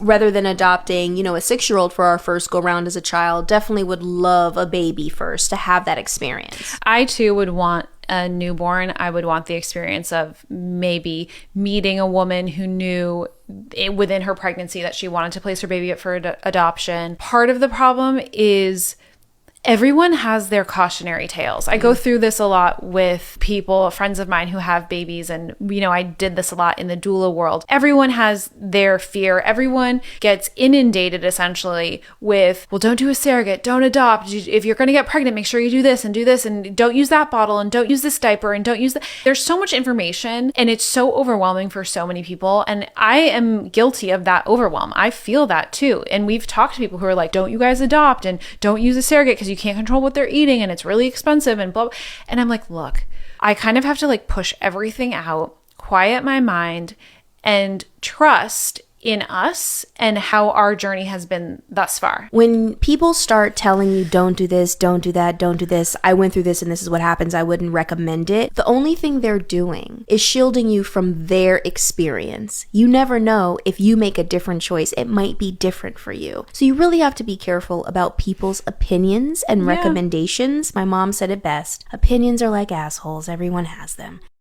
rather than adopting, a 6-year-old for our first go round as a child, definitely would love a baby first to have that experience. I too would want a newborn. I would want the experience of maybe meeting a woman who knew within her pregnancy that she wanted to place her baby up for adoption. Part of the problem is everyone has their cautionary tales. I go through this a lot with people, friends of mine who have babies, and I did this a lot in the doula world. Everyone has their fear. Everyone gets inundated essentially with, well, don't do a surrogate, don't adopt. If you're going to get pregnant, make sure you do this, and don't use that bottle, and don't use this diaper, and don't use that. There's so much information, and it's so overwhelming for so many people, and I am guilty of that overwhelm. I feel that too, and we've talked to people who are like, don't you guys adopt, and don't use a surrogate because you can't control what they're eating and it's really expensive and blah. And I'm like, look, I kind of have to push everything out, quiet my mind, and trust in us and how our journey has been thus far. When people start telling you, don't do this, don't do that, don't do this, I went through this and this is what happens, I wouldn't recommend it, the only thing they're doing is shielding you from their experience. You never know, if you make a different choice, it might be different for you. So you really have to be careful about people's opinions and recommendations. My mom said it best. Opinions are like assholes. Everyone has them.